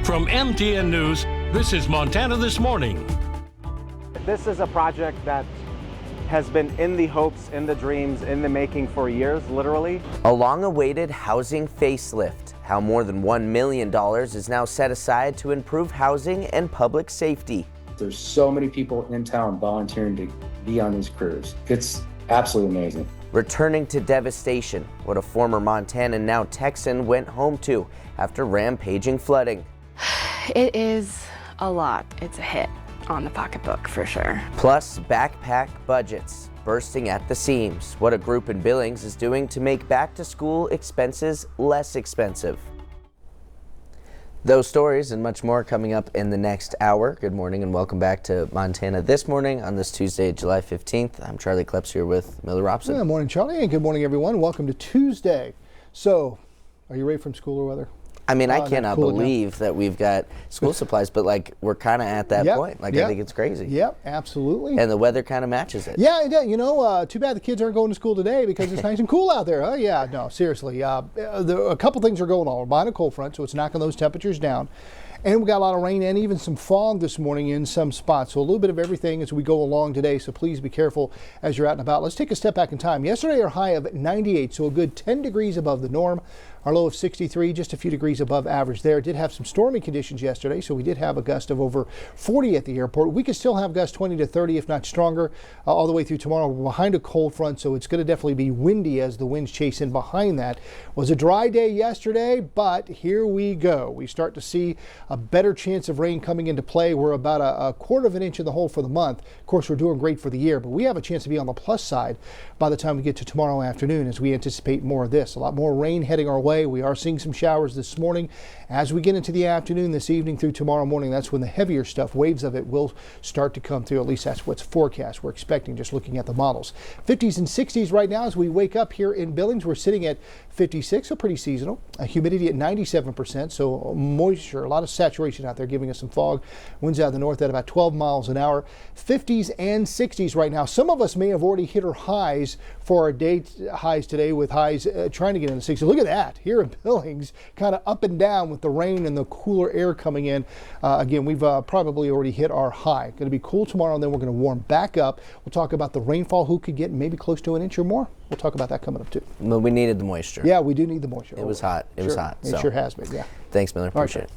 From MTN News, this is Montana This Morning. This is a project that has been in the hopes, in the dreams, in the making for years, literally. A long-awaited housing facelift. How more than $1 million is now set aside to improve housing and public safety. There's so many people in town volunteering to be on these crews. It's absolutely amazing. Returning to devastation, what a former Montanan, now Texan, went home to after rampaging flooding. It is a lot. It's a hit on the pocketbook for sure. Plus, backpack budgets bursting at the seams. What a group in Billings is doing to make back-to-school expenses less expensive. Those stories and much more coming up in the next hour. Good morning and welcome back to Montana This Morning on this Tuesday, July 15th. I'm Charlie Klepps here with Miller Robson. Good morning, Charlie, and good morning, everyone. Welcome to Tuesday. So, are you ready from school or weather? I mean, I cannot believe that we've got school supplies, but like we're kind of at that point. Like I think it's crazy. Yep, absolutely. And the weather kind of matches it. Yeah, you know, too bad the kids aren't going to school today because it's nice and cool out there. Oh yeah, no, seriously. A couple things are going on. We're behind a cold front, so it's knocking those temperatures down. And we got a lot of rain and even some fog this morning in some spots. So a little bit of everything as we go along today. So please be careful as you're out and about. Let's take a step back in time. Yesterday, our high of 98, so a good 10 degrees above the norm. Our low of 63, just a few degrees above average there. Did have some stormy conditions yesterday, so we did have a gust of over 40 at the airport. We could still have gusts 20 to 30, if not stronger, all the way through tomorrow. We're behind a cold front, so it's going to definitely be windy as the winds chase in behind that. Was a dry day yesterday, but here we go. We start to see a better chance of rain coming into play. We're about a quarter of an inch in the hole for the month. Of course, we're doing great for the year, but we have a chance to be on the plus side by the time we get to tomorrow afternoon as we anticipate more of this. A lot more rain heading our way. We are seeing some showers this morning. As we get into the afternoon, this evening through tomorrow morning, that's when the heavier stuff, waves of it, will start to come through. At least that's what's forecast. We're expecting just looking at the models. 50s and 60s right now as we wake up here in Billings. We're sitting at 56, so pretty seasonal. Humidity at 97%, so moisture, a lot of saturation out there giving us some fog. Winds out of the north at about 12 miles an hour. 50s and 60s right now. Some of us may have already hit our highs for our day highs today with highs trying to get in the 60s. Look at that here in Billings, kind of up and down with the rain and the cooler air coming in. Again, we've probably already hit our high. Going to be cool tomorrow, and then we're going to warm back up. We'll talk about the rainfall, who could get maybe close to an inch or more. We'll talk about that coming up too. Well, we needed the moisture. Yeah, we do need the moisture. It was hot. It was hot. It sure has been, yeah. Thanks, Miller. Appreciate it.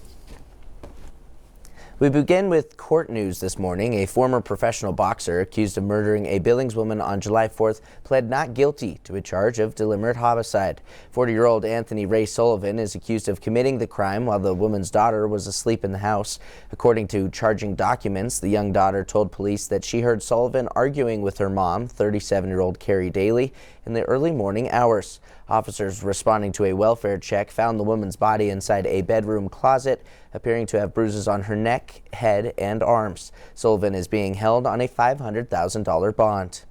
We begin with court news this morning. A former professional boxer accused of murdering a Billings woman on July 4th pled not guilty to a charge of deliberate homicide. 40-year-old Anthony Ray Sullivan is accused of committing the crime while the woman's daughter was asleep in the house. According to charging documents, the young daughter told police that she heard Sullivan arguing with her mom, 37-year-old Carrie Daly, in the early morning hours. Officers responding to a welfare check found the woman's body inside a bedroom closet, appearing to have bruises on her neck, head, and arms. Sullivan is being held on a $500,000 bond.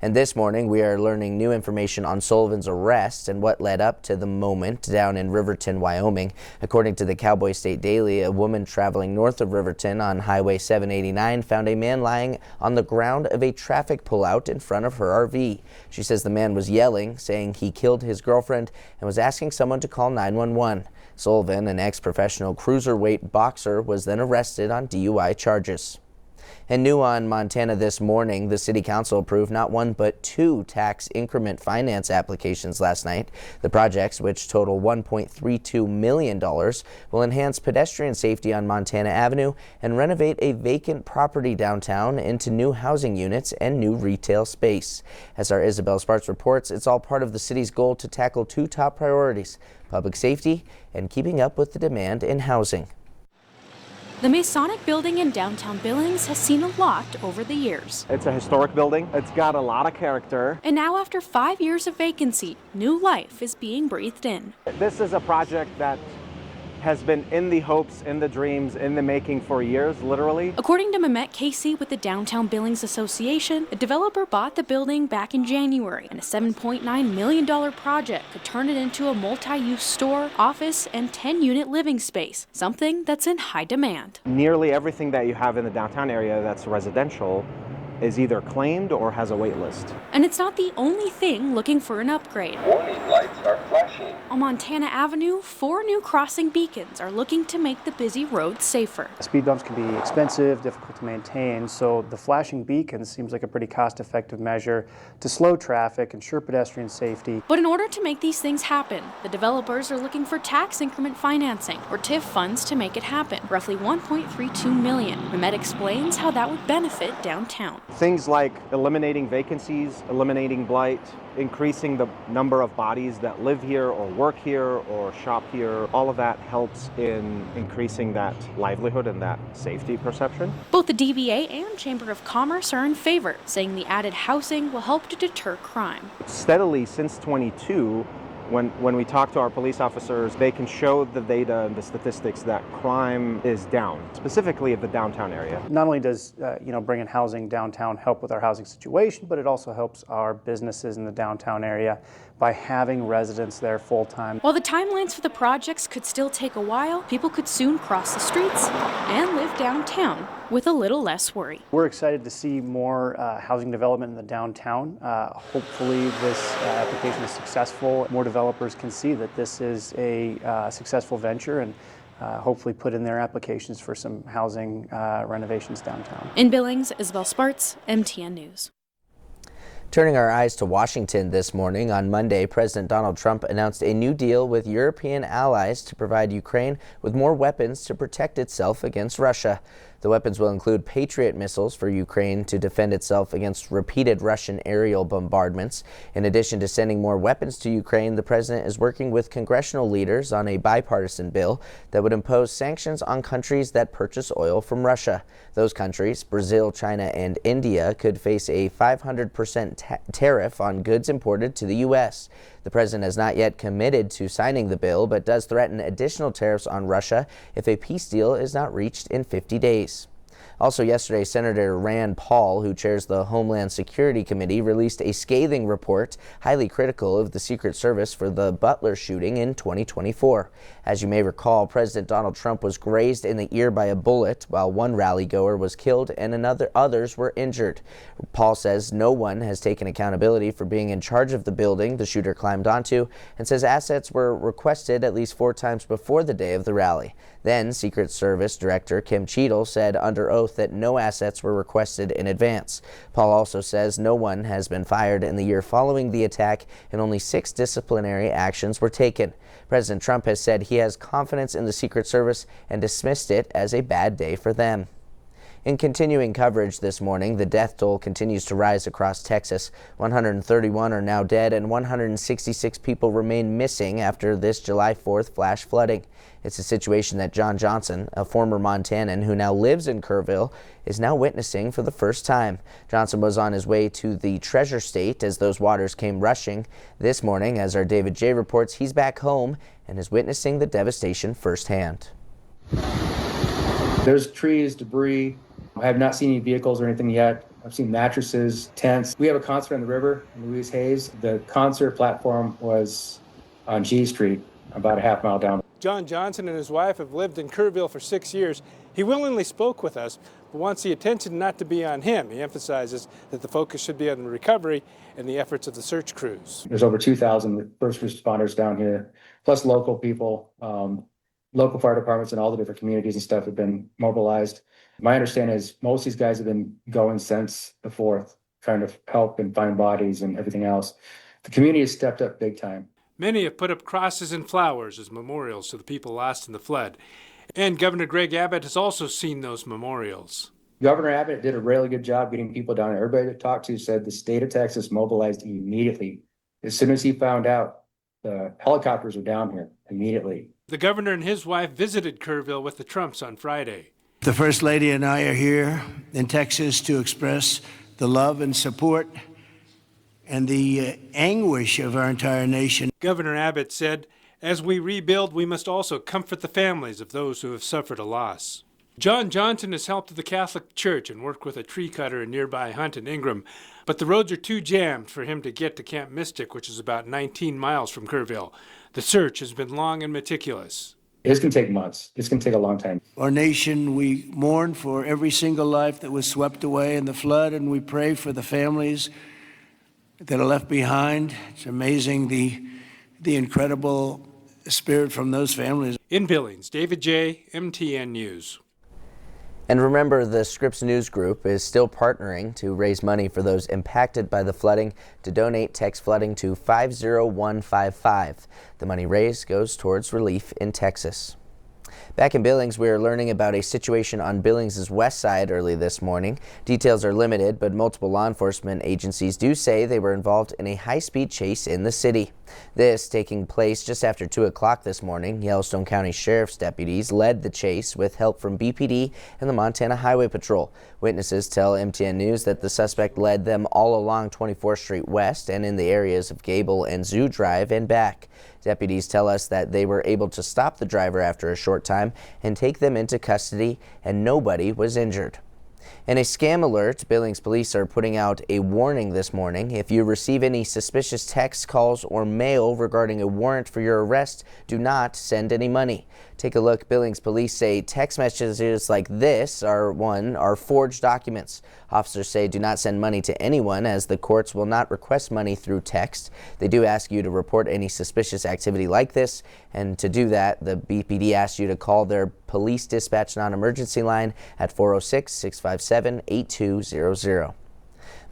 And this morning, we are learning new information on Sullivan's arrest and what led up to the moment down in Riverton, Wyoming. According to the Cowboy State Daily, a woman traveling north of Riverton on Highway 789 found a man lying on the ground of a traffic pullout in front of her RV. She says the man was yelling, saying he killed his girlfriend, and was asking someone to call 911. Sullivan, an ex-professional cruiserweight boxer, was then arrested on DUI charges. And new on Montana This Morning, the City Council approved not one but two tax increment finance applications last night. The projects, which total $1.32 million, will enhance pedestrian safety on Montana Avenue and renovate a vacant property downtown into new housing units and new retail space. As our Isabel Sparks reports, it's all part of the city's goal to tackle two top priorities: public safety and keeping up with the demand in housing. The Masonic building in downtown Billings has seen a lot over the years. It's a historic building. It's got a lot of character. And now, after 5 years of vacancy, new life is being breathed in. This is a project that has been in the hopes, in the dreams, in the making for years, literally. According to Mehmet Casey with the Downtown Billings Association, a developer bought the building back in January, and a $7.9 million project could turn it into a multi-use store, office, and 10-unit living space, something that's in high demand. Nearly everything that you have in the downtown area that's residential is either claimed or has a wait list. And it's not the only thing looking for an upgrade. Warning lights are flashing. flashing. On Montana Avenue, 4 new crossing beacons are looking to make the busy roads safer. Speed bumps can be expensive, difficult to maintain, so the flashing beacon seems like a pretty cost-effective measure to slow traffic, ensure pedestrian safety. But in order to make these things happen, the developers are looking for tax increment financing, or TIF funds, to make it happen, roughly $1.32 million. Mehmet explains how that would benefit downtown. Things like eliminating vacancies, eliminating blight, increasing the number of bodies that live here or work here or shop here, all of that helps in increasing that livelihood and that safety perception. Both the DBA and Chamber of Commerce are in favor, saying the added housing will help to deter crime. Steadily since 22, when we talk to our police officers, they can show the data and the statistics that crime is down, specifically of the downtown area. Not only does bringing housing downtown help with our housing situation, but it also helps our businesses in the downtown area by having residents there full time. While the timelines for the projects could still take a while, people could soon cross the streets and live downtown with a little less worry. We're excited to see more housing development in the downtown. Hopefully this application is successful. More developers can see that this is a successful venture and hopefully put in their applications for some housing renovations downtown. In Billings, Isabel Sparts, MTN News. Turning our eyes to Washington this morning, on Monday, President Donald Trump announced a new deal with European allies to provide Ukraine with more weapons to protect itself against Russia. The weapons will include Patriot missiles for Ukraine to defend itself against repeated Russian aerial bombardments. In addition to sending more weapons to Ukraine, the president is working with congressional leaders on a bipartisan bill that would impose sanctions on countries that purchase oil from Russia. Those countries, Brazil, China, and India, could face a 500% tariff on goods imported to the U.S. The president has not yet committed to signing the bill, but does threaten additional tariffs on Russia if a peace deal is not reached in 50 days. Also yesterday, Senator Rand Paul, who chairs the Homeland Security Committee, released a scathing report highly critical of the Secret Service for the Butler shooting in 2024. As you may recall, President Donald Trump was grazed in the ear by a bullet while one rally-goer was killed and others were injured. Paul says no one has taken accountability for being in charge of the building the shooter climbed onto, and says assets were requested at least 4 times before the day of the rally. Then Secret Service Director Kim Cheadle said under oath that no assets were requested in advance. Paul also says no one has been fired in the year following the attack and only 6 disciplinary actions were taken. President Trump has said he has confidence in the Secret Service and dismissed it as a bad day for them. In continuing coverage this morning, the death toll continues to rise across Texas. 131 are now dead and 166 people remain missing after this July 4th flash flooding. It's a situation that John Johnson, a former Montanan who now lives in Kerrville, is now witnessing for the first time. Johnson was on his way to the Treasure State as those waters came rushing. This morning, as our David J. reports, he's back home and is witnessing the devastation firsthand. There's trees, debris. I have not seen any vehicles or anything yet. I've seen mattresses, tents. We have a concert on the river in Louise Hayes. The concert platform was on G Street, about a half mile down. John Johnson and his wife have lived in Kerrville for 6 years. He willingly spoke with us, but wants the attention not to be on him. He emphasizes that the focus should be on the recovery and the efforts of the search crews. There's over 2,000 first responders down here, plus local people. Local fire departments and all the different communities and stuff have been mobilized. My understanding is most of these guys have been going since the 4th, trying to help and find bodies and everything else. The community has stepped up big time. Many have put up crosses and flowers as memorials to the people lost in the flood. And Governor Greg Abbott has also seen those memorials. Governor Abbott did a really good job getting people down there. Everybody that talked to said the state of Texas mobilized immediately. As soon as he found out, the helicopters were down here immediately. The governor and his wife visited Kerrville with the Trumps on Friday. The First Lady and I are here in Texas to express the love and support and the anguish of our entire nation. Governor Abbott said, as we rebuild, we must also comfort the families of those who have suffered a loss. John Johnson has helped the Catholic Church and worked with a tree cutter in nearby Hunt and Ingram, but the roads are too jammed for him to get to Camp Mystic, which is about 19 miles from Kerrville. The search has been long and meticulous. It's going to take months. It's going to take a long time. Our nation, we mourn for every single life that was swept away in the flood, and we pray for the families that are left behind. It's amazing the incredible spirit from those families. In Billings, David J., MTN News. And remember, the Scripps News Group is still partnering to raise money for those impacted by the flooding. To donate, text flooding to 50155. The money raised goes towards relief in Texas. Back in Billings, we are learning about a situation on Billings' west side early this morning. Details are limited, but multiple law enforcement agencies do say they were involved in a high-speed chase in the city. This taking place just after 2 o'clock this morning. Yellowstone County Sheriff's deputies led the chase with help from BPD and the Montana Highway Patrol. Witnesses tell MTN News that the suspect led them all along 24th Street West and in the areas of Gable and Zoo Drive and back. Deputies tell us that they were able to stop the driver after a short time and take them into custody, and nobody was injured. In a scam alert, Billings police are putting out a warning this morning. If you receive any suspicious texts, calls, or mail regarding a warrant for your arrest, do not send any money. Take a look. Billings police say text messages like this are forged documents. Officers say do not send money to anyone, as the courts will not request money through text. They do ask you to report any suspicious activity like this, and to do that, the BPD asks you to call their police dispatch non-emergency line at 406-657-8200.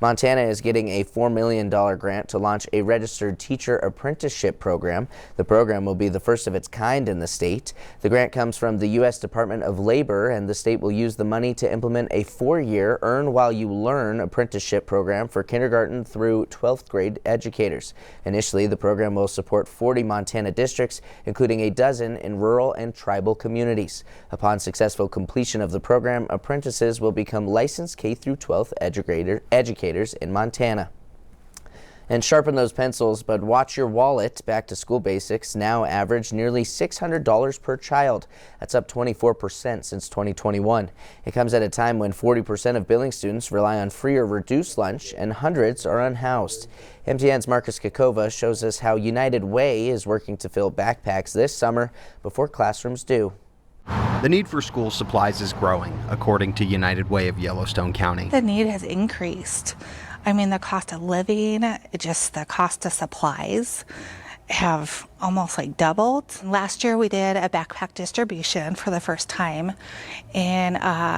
Montana is getting a $4 million grant to launch a registered teacher apprenticeship program. The program will be the first of its kind in the state. The grant comes from the U.S. Department of Labor, and the state will use the money to implement a 4-year Earn While You Learn apprenticeship program for kindergarten through 12th grade educators. Initially, the program will support 40 Montana districts, including a dozen in rural and tribal communities. Upon successful completion of the program, apprentices will become licensed K-12 educators in Montana. And sharpen those pencils, but watch your wallet. Back to school basics now average nearly $600 per child. That's up 24% since 2021. It comes at a time when 40% of Billings students rely on free or reduced lunch, and hundreds are unhoused. MTN's Marcus Kakova shows us how United Way is working to fill backpacks this summer before classrooms do. The need for school supplies is growing, according to United Way of Yellowstone County. The need has increased. I mean, the cost of living, just the cost of supplies have almost like doubled. Last year we did a backpack distribution for the first time in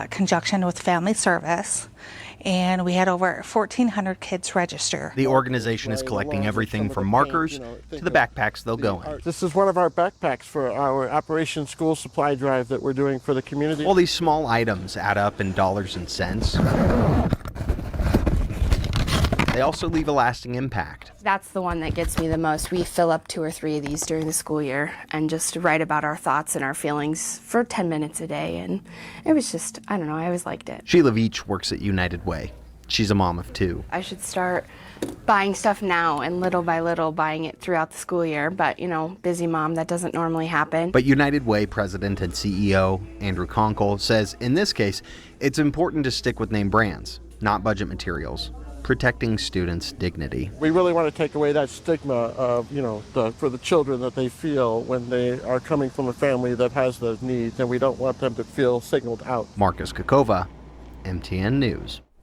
conjunction with Family Service, and we had over 1,400 kids register. The organization is collecting everything from markers to the backpacks they'll go in. This is one of our backpacks for our Operation School Supply Drive that we're doing for the community. All these small items add up in dollars and cents. They also leave a lasting impact. That's the one that gets me the most. We fill up 2 or 3 of these during the school year and just write about our thoughts and our feelings for 10 minutes a day. And it was just, I don't know, I always liked it. Sheila Veach works at United Way. She's a mom of 2. I should start buying stuff now and little by little buying it throughout the school year. But, you know, busy mom, that doesn't normally happen. But United Way president and CEO Andrew Conkle says in this case, it's important to stick with name brands, not budget materials, protecting students' dignity. We really want to take away that stigma of, for the children that they feel when they are coming from a family that has those needs, and we don't want them to feel signaled out. Marcus Kakova, MTN News.